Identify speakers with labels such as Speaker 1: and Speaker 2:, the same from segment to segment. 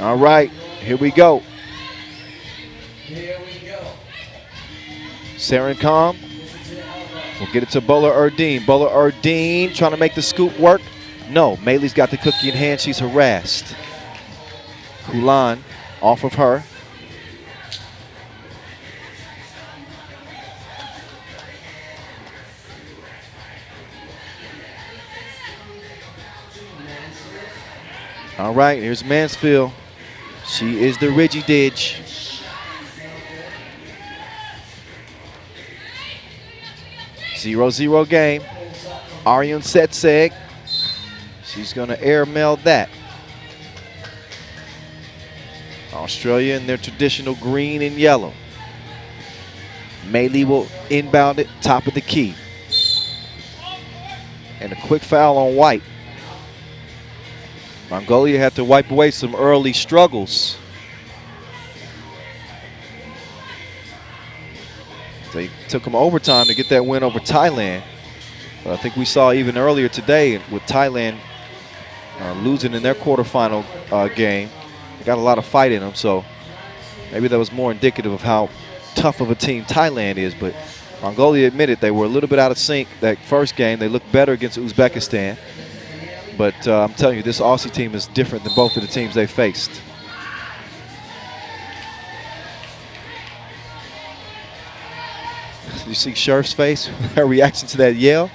Speaker 1: All right, here we go. Saren will get it to Bola Erdeen. Bola Erdeen trying to make the scoop work. No, Maylee's got the cookie in hand. She's harassed. Kulan off of her. All right, here's Mansfield. She is the Ridgy Didge. Zero-zero game. Aryan Setseg. She's going to airmail that. Australia in their traditional green and yellow. Maylee will inbound it, top of the key. And a quick foul on White. Mongolia had to wipe away some early struggles. They took them overtime to get that win over Thailand. But I think we saw even earlier today with Thailand losing in their quarterfinal game. They got a lot of fight in them, so maybe that was more indicative of how tough of a team Thailand is. But Mongolia admitted they were a little bit out of sync that first game. They looked better against Uzbekistan. But I'm telling you, this Aussie team is different than both of the teams they faced. You see Scherf's face, her reaction to that yell?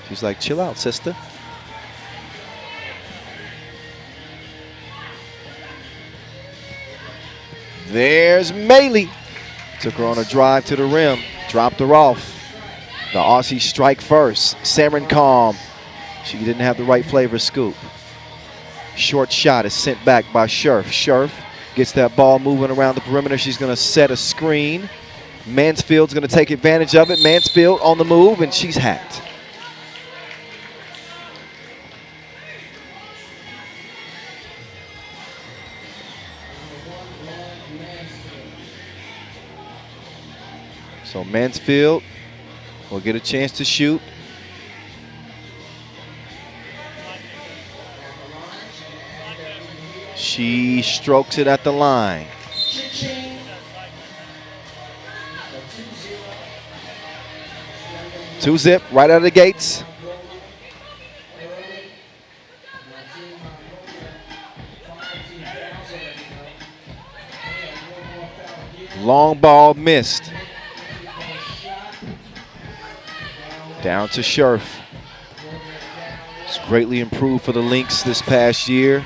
Speaker 1: She's like, chill out, sister. There's Maylee. Took her on a drive to the rim, dropped her off. The Aussies strike first. Saren Calm. She didn't have the right flavor scoop. Short shot is sent back by Scherf. Scherf gets that ball moving around the perimeter. She's going to set a screen. Mansfield's going to take advantage of it. Mansfield on the move, and she's hacked. So Mansfield will get a chance to shoot. She strokes it at the line. Two zip right out of the gates. Long ball missed. Down to Scherf. It's greatly improved for the Lynx this past year.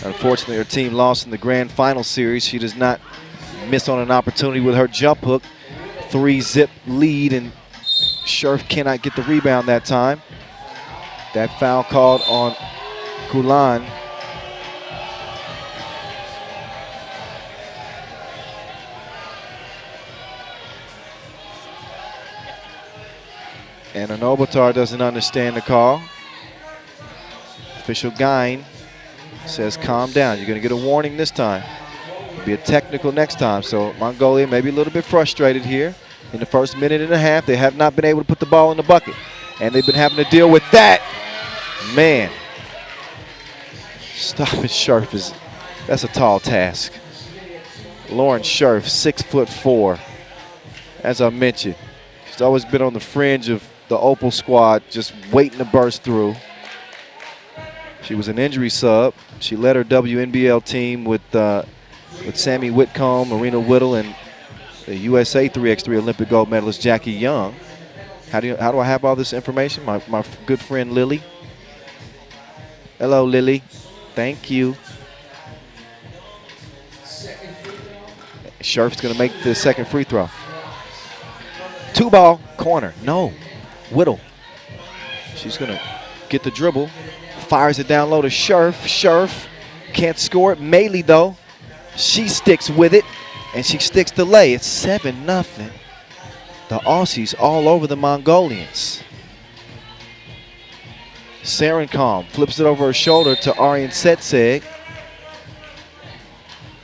Speaker 1: Unfortunately, her team lost in the grand final series. She does not miss on an opportunity with her jump hook. 3-zip lead, and Scherf cannot get the rebound that time. That foul called on Kulan. And Anobatar doesn't understand the call. Official Gain says calm down. You're going to get a warning this time. It'll be a technical next time. So Mongolia may be a little bit frustrated here. In the first minute and a half, they have not been able to put the ball in the bucket. And they've been having to deal with that. Man. Stopping Scherf that's a tall task. Lauren Scherf, 6'4". As I mentioned, she's always been on the fringe of the Opal squad, just waiting to burst through. She was an injury sub. She led her WNBL team with Sammy Whitcomb, Marina Whittle, and the USA 3x3 Olympic gold medalist Jackie Young. How do I have all this information? My good friend Lily. Hello, Lily. Thank you. Scherf's going to make the second free throw. 2-ball corner. No. Whittle. She's going to get the dribble. Fires it down low to Scherf. Scherf can't score it. Maylee, though, she sticks with it, and she sticks to lay. It's 7-0. The Aussies all over the Mongolians. Sarenkam flips it over her shoulder to Aryan Setseg.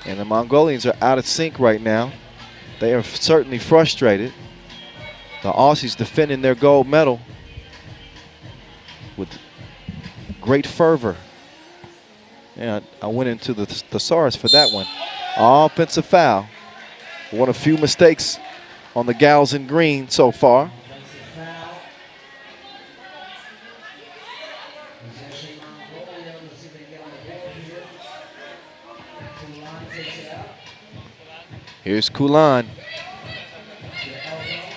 Speaker 1: And the Mongolians are out of sync right now. They are certainly frustrated. The Aussies defending their gold medal with great fervor. Yeah, I went into the thesaurus for that one. Offensive foul. One of few mistakes on the gals in green so far. Here's Kulan.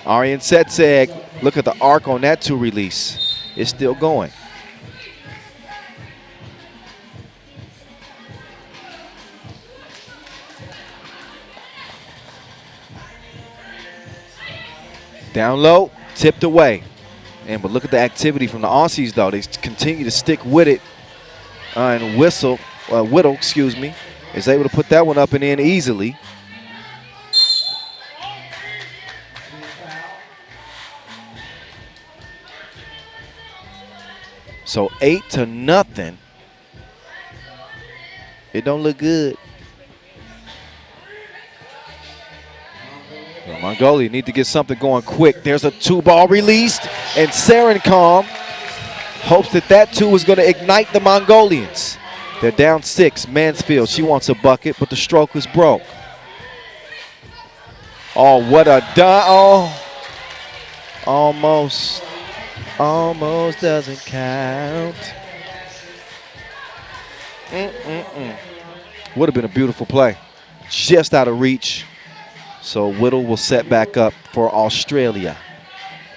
Speaker 1: Aryan Setseg, look at the arc on that two release. It's still going. Down low, tipped away. But look at the activity from the Aussies, though. They continue to stick with it. And Whittle, excuse me, is able to put that one up and in easily. So 8-0. It don't look good. Well, Mongolia need to get something going quick. There's a two-ball released, and Serencom hopes that two is going to ignite the Mongolians. They're down 6. Mansfield, she wants a bucket, but the stroke is broke. Oh, what a oh, almost doesn't count. Would have been a beautiful play. Just out of reach. So Whittle will set back up for Australia.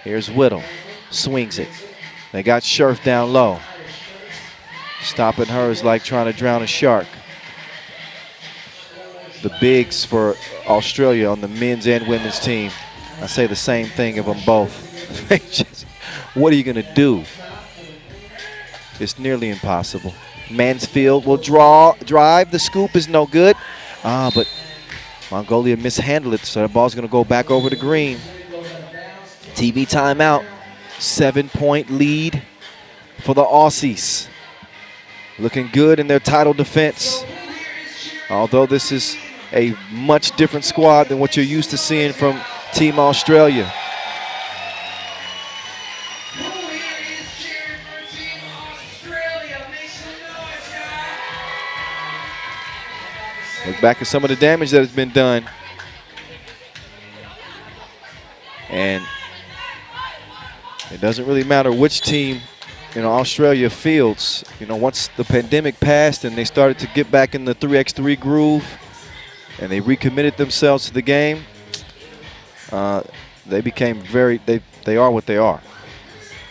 Speaker 1: Here's Whittle. Swings it. They got Scherf down low. Stopping her is like trying to drown a shark. The bigs for Australia on the men's and women's team, I say the same thing of them both. What are you going to do? It's nearly impossible. Mansfield will drive. The scoop is no good. But Mongolia mishandled it, so the ball's going to go back over the green. TV timeout. 7-point lead for the Aussies. Looking good in their title defense. Although this is a much different squad than what you're used to seeing from Team Australia. Look back at some of the damage that has been done. And it doesn't really matter which team, Australia fields. Once the pandemic passed and they started to get back in the 3x3 groove and they recommitted themselves to the game, they became they are what they are.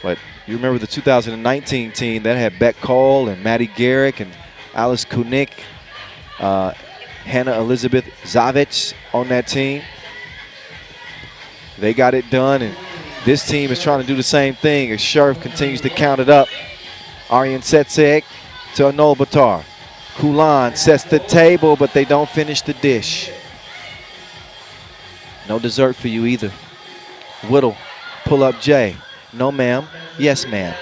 Speaker 1: But you remember the 2019 team that had Beck Cole and Maddie Garrick and Alice Kunik, Hannah Elizabeth Zavich on that team. They got it done, and this team is trying to do the same thing as Scherf continues to count it up. Aryan Setseg to Anol Batar. Kulan sets the table, but they don't finish the dish. No dessert for you either. Whittle, pull up J. No, ma'am. Yes, ma'am.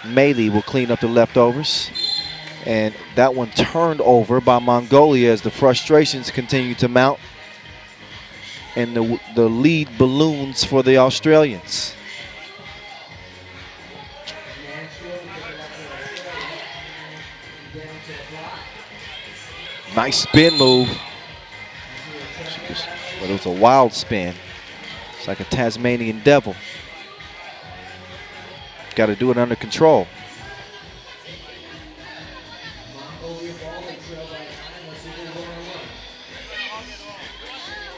Speaker 1: Meili will clean up the leftovers. And that one turned over by Mongolia as the frustrations continue to mount. And the lead balloons for the Australians. Nice spin move. But it was a wild spin. It's like a Tasmanian devil. Got to do it under control.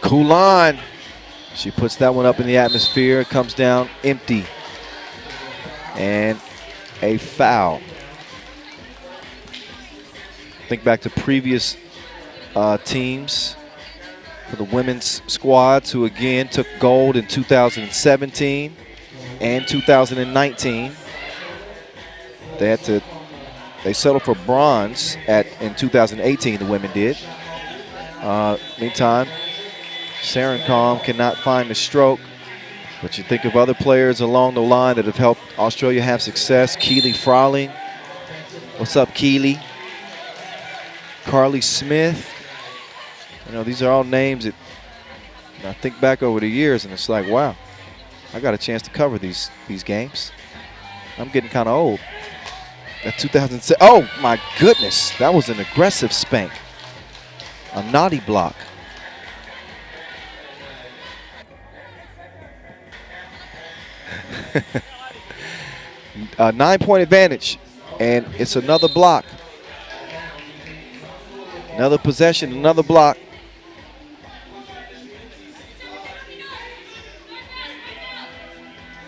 Speaker 1: Kulan, she puts that one up in the atmosphere. It comes down empty. And a foul. Think back to previous teams for the women's squads who again took gold in 2017 and 2019. They settled for bronze in 2018, the women did. Meantime, Serencom cannot find the stroke, but you think of other players along the line that have helped Australia have success. Keely Frawling. What's up, Keely? Carly Smith. These are all names that I think back over the years, and it's like, wow, I got a chance to cover these games. I'm getting kind of old. That 2007. Oh, my goodness. That was an aggressive spank. A naughty block. A 9-point advantage, and it's another block. Another possession, another block.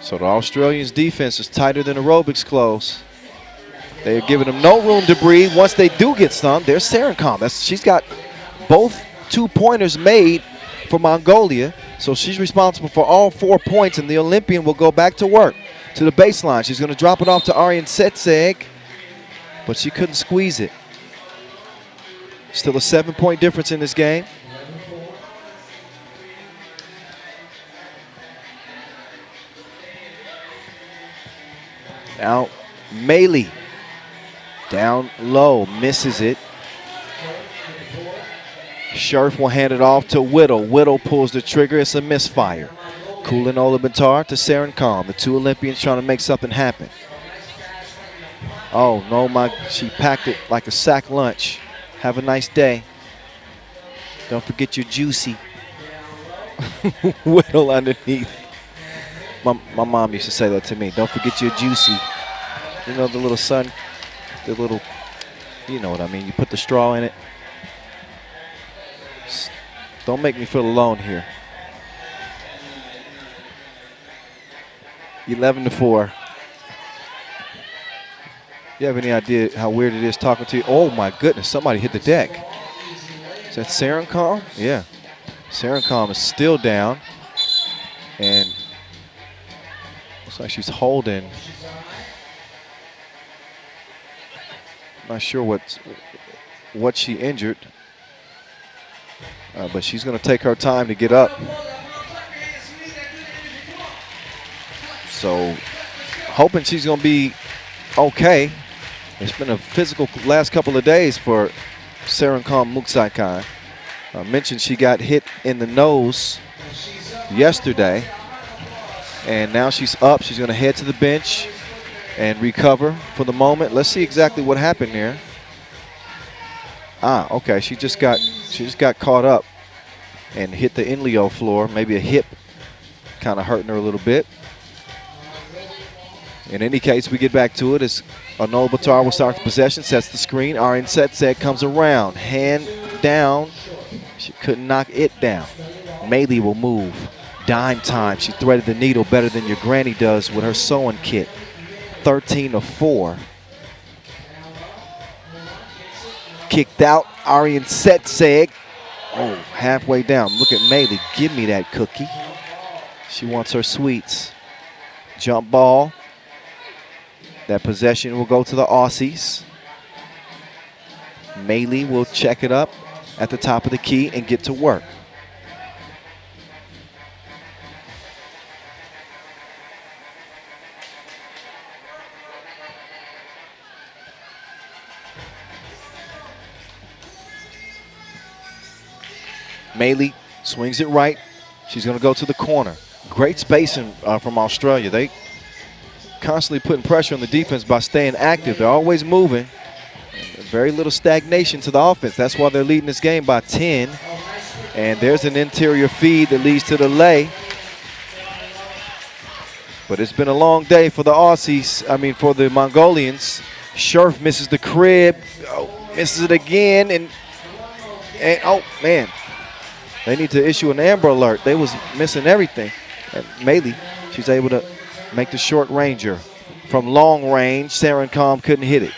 Speaker 1: So the Australians' defense is tighter than aerobics clothes. They're giving them no room to breathe. Once they do get some, there's Sarenkam. She's got both 2-pointers made for Mongolia, so she's responsible for all 4 points, and the Olympian will go back to work to the baseline. She's going to drop it off to Aryan Setseg, but she couldn't squeeze it. Still a 7-point difference in this game. Now, Maley down low, misses it. Scherf will hand it off to Whittle. Whittle pulls the trigger. It's a misfire. Kulin Olabantar to Sarenkam. The two Olympians trying to make something happen. Oh, no, she packed it like a sack lunch. Have a nice day. Don't forget your juicy. Whittle underneath. My mom used to say that to me. Don't forget your juicy. You know, the little sun, the little, you know what I mean. You put the straw in it. Don't make me feel alone here. 11-4. You have any idea how weird it is talking to you? Oh my goodness, somebody hit the deck. Is that Sarenkam? Yeah. Sarenkam is still down. And looks like she's holding. Not sure what she injured. But she's going to take her time to get up. So, hoping she's going to be okay. It's been a physical last couple of days for Sarenkam Muksaikai. I mentioned she got hit in the nose yesterday. And now she's up. She's going to head to the bench and recover for the moment. Let's see exactly what happened there. Okay. She just got caught up and hit the Inleo floor. Maybe a hip kind of hurting her a little bit. In any case, we get back to it as Anol Batar will start the possession, sets the screen. Aryan Setseg comes around, hand down. She couldn't knock it down. Maley will move. Dime time. She threaded the needle better than your granny does with her sewing kit. 13-4. Kicked out. Aryan Setseg. Oh, halfway down. Look at Maley. Give me that cookie. She wants her sweets. Jump ball. That possession will go to the Aussies. Maley will check it up at the top of the key and get to work. Maley swings it right. She's going to go to the corner. Great spacing from Australia. They constantly putting pressure on the defense by staying active. They're always moving. Very little stagnation to the offense. That's why they're leading this game by 10. And there's an interior feed that leads to the lay. But it's been a long day for the Aussies. I mean, for the Mongolians. Scherf misses the crib. Oh, misses it again. And oh, man. They need to issue an Amber Alert. They was missing everything. And Maley, she's able to make the short ranger. From long range, Sarenkam couldn't hit it.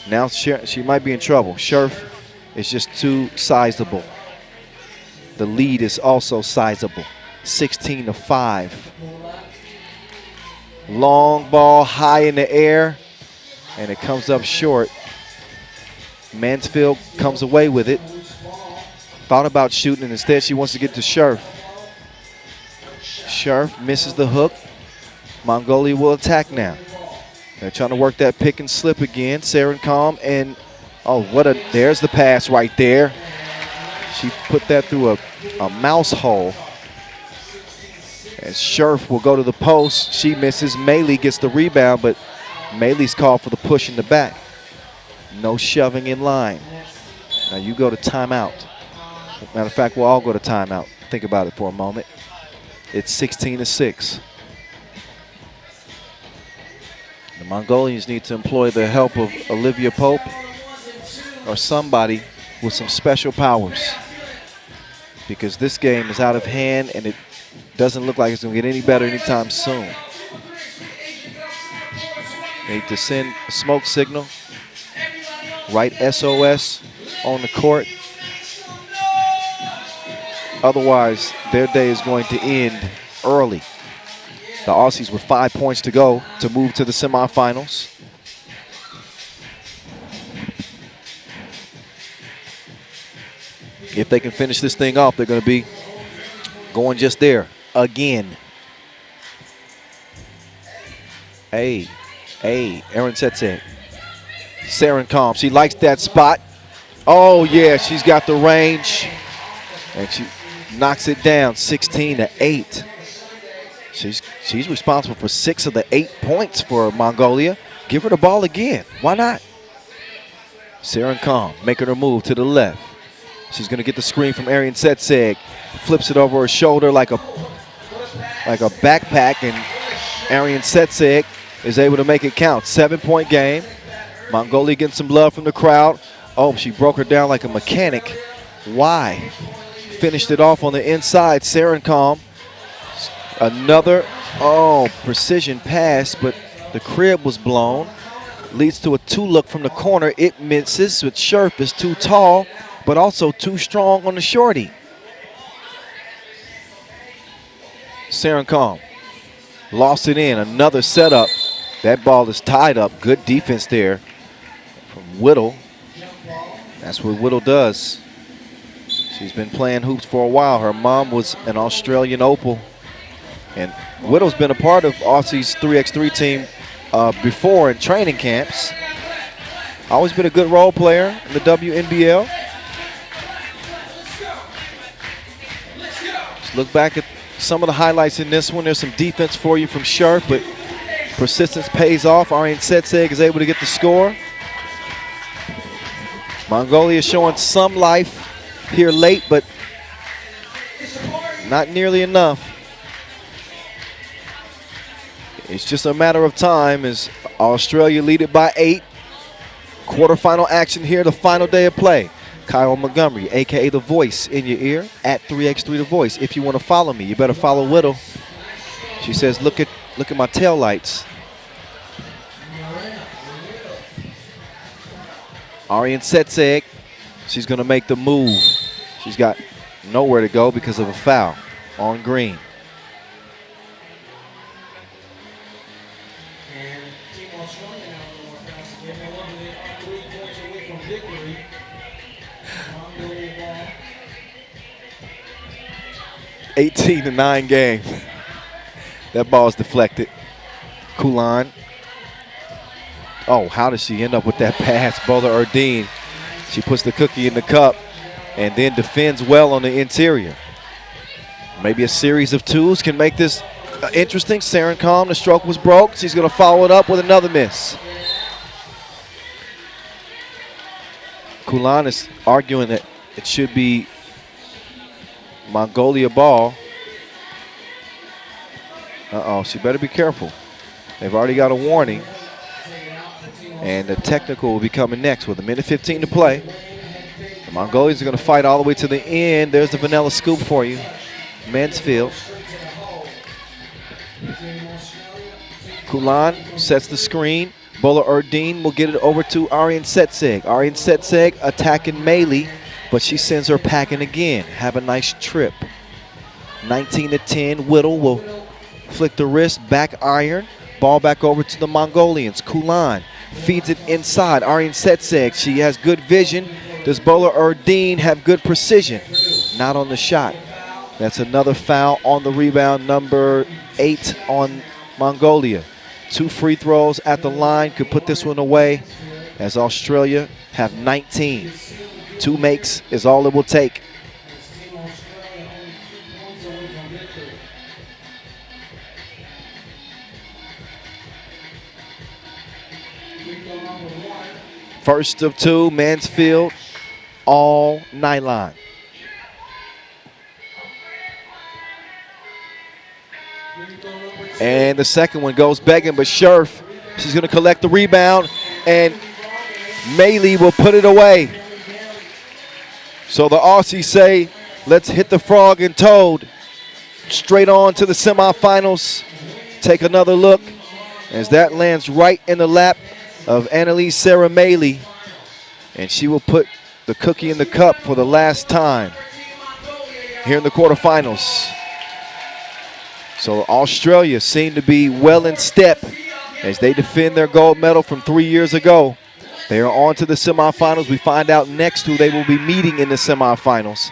Speaker 1: Now she might be in trouble. Scherf is just too sizable. The lead is also sizable. 16-5. Long ball high in the air, and it comes up short. Mansfield comes away with it. Thought about shooting, and instead she wants to get to Scherf. Scherf misses the hook. Mongolia will attack now. They're trying to work that pick and slip again. Sarenkam, and oh, there's the pass right there. She put that through a mouse hole. As Scherf will go to the post. She misses. Maley gets the rebound, but Maylee's called for the push in the back. No shoving in line. Now you go to timeout. Matter of fact, we'll all go to timeout. Think about it for a moment. It's 16-6. The Mongolians need to employ the help of Olivia Pope or somebody with some special powers, because this game is out of hand and it doesn't look like it's going to get any better anytime soon. Need to send a smoke signal. Write SOS on the court. Otherwise, their day is going to end early. The Aussies with 5 points to go to move to the semifinals. If they can finish this thing off, they're going to be going just there again. Aaron Setseg. Saren Calm, she likes that spot. Oh yeah, she's got the range. And she knocks it down, 16-8. She's responsible for 6 of the 8 points for Mongolia. Give her the ball again. Why not? Saren Calm making her move to the left. She's going to get the screen from Arian Setseg. Flips it over her shoulder like a backpack, and Arian Setseg is able to make it count. 7-point game. Mongolia getting some love from the crowd. Oh, she broke her down like a mechanic. Why? Finished it off on the inside. Saren Calm. Another, precision pass, but the crib was blown. Leads to a 2-look from the corner. It misses, but Scherf is too tall, but also too strong on the shorty. Saren Calm lost it in. Another setup. That ball is tied up. Good defense there from Whittle. That's what Whittle does. She's been playing hoops for a while. Her mom was an Australian opal. And Whittle's been a part of Aussie's 3x3 team before in training camps. Always been a good role player in the WNBL. Let's look back at some of the highlights in this one. There's some defense for you from Scherf, but persistence pays off. Arian Setseg is able to get the score. Mongolia showing some life here late, but not nearly enough. It's just a matter of time as Australia lead it by 8. Quarterfinal action here, the final day of play. Kyle Montgomery, a.k.a. The Voice, in your ear, at 3x3 The Voice. If you want to follow me, you better follow Whittle. She says, look at my tail lights. Arian Setseg, she's going to make the move. She's got nowhere to go because of a foul on Green. (18-9) game. That ball is deflected. Kulan. Oh, how does she end up with that pass? Bola Erdine. She puts the cookie in the cup and then defends well on the interior. Maybe a series of twos can make this interesting. Saren Calm, the stroke was broke. She's going to follow it up with another miss. Kulan is arguing that it should be Mongolia ball. She better be careful. They've already got a warning. And the technical will be coming next with 1:15 to play. The Mongolians are going to fight all the way to the end. There's the vanilla scoop for you. Mansfield. Kulan sets the screen. Bola Erdine will get it over to Arian Setseg. Arian Setseg attacking Maylee, but she sends her packing again. Have a nice trip. 19-10. Whittle will flick the wrist, back iron. Ball back over to the Mongolians. Kulan feeds it inside. Arian Setseg, she has good vision. Does Bola Erdine have good precision? Not on the shot. That's another foul on the rebound, number 8 on Mongolia. 2 free throws at the line could put this one away, as Australia have 19. 2 makes is all it will take. First of two, Mansfield, all nylon. And the second one goes begging, but Scherf, she's going to collect the rebound, and Maley will put it away. So the Aussies say, let's hit the frog and toad. Straight on to the semifinals. Take another look as that lands right in the lap of Annalise Sarah Maley. And she will put the cookie in the cup for the last time here in the quarterfinals. So Australia seem to be well in step as they defend their gold medal from 3 years ago. They are on to the semifinals. We find out next who they will be meeting in the semifinals.